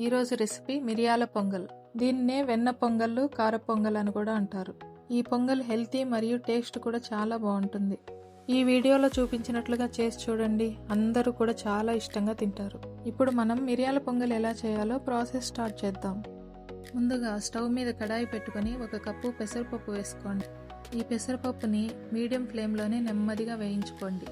ఈరోజు రెసిపీ మిరియాల పొంగల్. దీన్నే వెన్న పొంగల్, కార పొంగల్ అని కూడా అంటారు. ఈ పొంగల్ హెల్తీ మరియు టేస్ట్ కూడా చాలా బాగుంటుంది. ఈ వీడియోలో చూపించినట్లుగా చేసి చూడండి, అందరూ కూడా చాలా ఇష్టంగా తింటారు. ఇప్పుడు మనం మిరియాల పొంగల్ ఎలా చేయాలో ప్రాసెస్ స్టార్ట్ చేద్దాం. ముందుగా స్టవ్ మీద కడాయి పెట్టుకొని 1 కప్పు పెసరపప్పు వేసుకోండి. ఈ పెసరపప్పుని మీడియం ఫ్లేమ్లోనే నెమ్మదిగా వేయించుకోండి.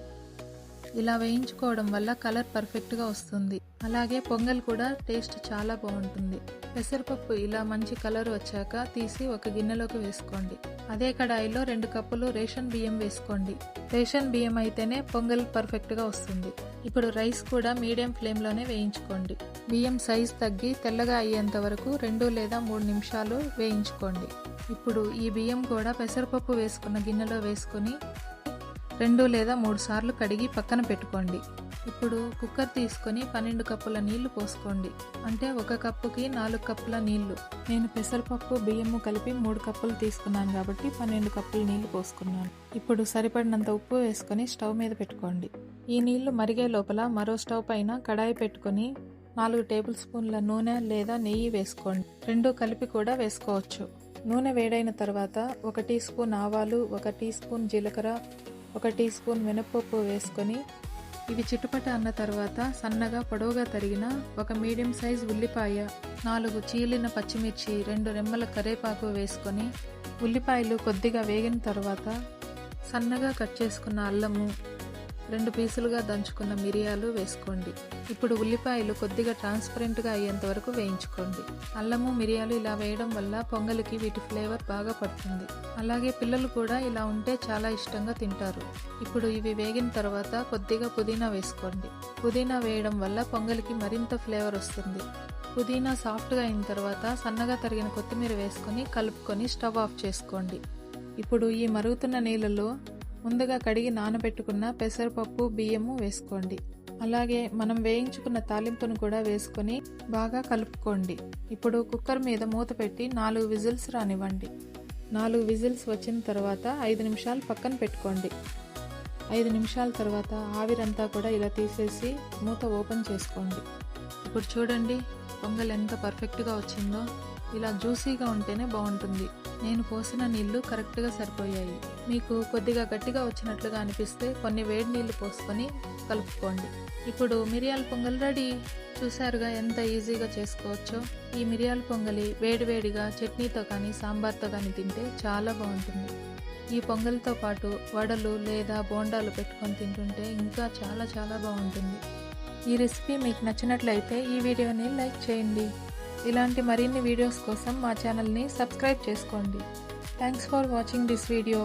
ఇలా వేయించుకోవడం వల్ల కలర్ పర్ఫెక్ట్గా వస్తుంది. అలాగే పొంగల్ కూడా టేస్ట్ చాలా బాగుంటుంది. పెసరపప్పు ఇలా మంచి కలర్ వచ్చాక తీసి ఒక గిన్నెలోకి వేసుకోండి. అదే కడాయిలో 2 కప్పులు రేషన్ బియ్యం వేసుకోండి. రేషన్ బియ్యం అయితేనే పొంగల్ పర్ఫెక్ట్గా వస్తుంది. ఇప్పుడు రైస్ కూడా మీడియం ఫ్లేమ్లోనే వేయించుకోండి. బియ్యం సైజ్ తగ్గి తెల్లగా అయ్యేంత వరకు 2 లేదా 3 నిమిషాలు వేయించుకోండి. ఇప్పుడు ఈ బియ్యం కూడా పెసరపప్పు వేసుకున్న గిన్నెలో వేసుకొని 2 లేదా 3 సార్లు కడిగి పక్కన పెట్టుకోండి. ఇప్పుడు కుక్కర్ తీసుకొని 12 కప్పుల నీళ్లు పోసుకోండి. అంటే 1 కప్పుకి 4 కప్పుల నీళ్లు. నేను పెసరపప్పు బియ్యము కలిపి 3 కప్పులు తీసుకున్నాను కాబట్టి 12 కప్పుల నీళ్లు పోసుకున్నాను. ఇప్పుడు సరిపడినంత ఉప్పు వేసుకొని స్టవ్ మీద పెట్టుకోండి. ఈ నీళ్లు మరిగే లోపల మరో స్టవ్ పైన కడాయి పెట్టుకొని 4 టేబుల్ స్పూన్ల నూనె లేదా నెయ్యి వేసుకోండి. 2 కలిపి కూడా వేసుకోవచ్చు. నూనె వేడైన తర్వాత 1 టీ స్పూన్ ఆవాలు, 1 టీ స్పూన్ జీలకర్ర, 1 టీ స్పూన్ మినపప్పు వేసుకొని ఇవి చిటుపట అన్న తర్వాత సన్నగా పొడవుగా తరిగిన 1 మీడియం సైజ్ ఉల్లిపాయ, 4 చీలిన పచ్చిమిర్చి, 2 రెమ్మల కరివేపాకు వేసుకొని ఉల్లిపాయలు కొద్దిగా వేగిన తర్వాత సన్నగా కట్ చేసుకున్న అల్లము, 2 పీసులుగా దంచుకున్న మిరియాలు వేసుకోండి. ఇప్పుడు ఉల్లిపాయలు కొద్దిగా ట్రాన్స్పరెంట్గా అయ్యేంత వరకు వేయించుకోండి. అల్లము, మిరియాలు ఇలా వేయడం వల్ల పొంగలికి వీటి ఫ్లేవర్ బాగా పడుతుంది. అలాగే పిల్లలు కూడా ఇలా ఉంటే చాలా ఇష్టంగా తింటారు. ఇప్పుడు ఇవి వేగిన తర్వాత కొద్దిగా పుదీనా వేసుకోండి. పుదీనా వేయడం వల్ల పొంగలికి మరింత ఫ్లేవర్ వస్తుంది. పుదీనా సాఫ్ట్గా అయిన తర్వాత సన్నగా తరిగిన కొత్తిమీర వేసుకొని కలుపుకొని స్టవ్ ఆఫ్ చేసుకోండి. ఇప్పుడు ఈ మరుగుతున్న నీళ్ళలో ముందుగా కడిగి నానబెట్టుకున్న పెసరపప్పు, బియ్యము వేసుకోండి. అలాగే మనం వేయించుకున్న తాలింపును కూడా వేసుకొని బాగా కలుపుకోండి. ఇప్పుడు కుక్కర్ మీద మూత పెట్టి 4 విజిల్స్ రానివ్వండి. 4 విజిల్స్ వచ్చిన తర్వాత 5 నిమిషాలు పక్కన పెట్టుకోండి. 5 నిమిషాల తర్వాత ఆవిరంతా కూడా ఇలా తీసేసి మూత ఓపెన్ చేసుకోండి. ఇప్పుడు చూడండి పొంగల్ ఎంత పర్ఫెక్ట్గా వచ్చిందో. ఇలా జ్యూసీగా ఉంటేనే బాగుంటుంది. నేను పోసిన నీళ్లు కరెక్ట్గా సరిపోయాయి. మీకు కొద్దిగా గట్టిగా వచ్చినట్లుగా అనిపిస్తే కొన్ని వేడి నీళ్లు పోసుకొని కలుపుకోండి. ఇప్పుడు మిరియాల పొంగల్ రెడీ. చూసారుగా ఎంత ఈజీగా చేసుకోవచ్చో. ఈ మిరియాల పొంగలి వేడివేడిగా చట్నీతో కానీ సాంబార్తో కానీ తింటే చాలా బాగుంటుంది. ఈ పొంగల్తో పాటు వడలు లేదా బోండాలు పెట్టుకొని తింటుంటే ఇంకా చాలా చాలా బాగుంటుంది. ఈ రెసిపీ మీకు నచ్చినట్లయితే ఈ వీడియోని లైక్ చేయండి. ఇలాంటి మరిన్ని వీడియోస్ కోసం మా ఛానల్ని సబ్స్క్రైబ్ చేసుకోండి. Thanks for watching this video.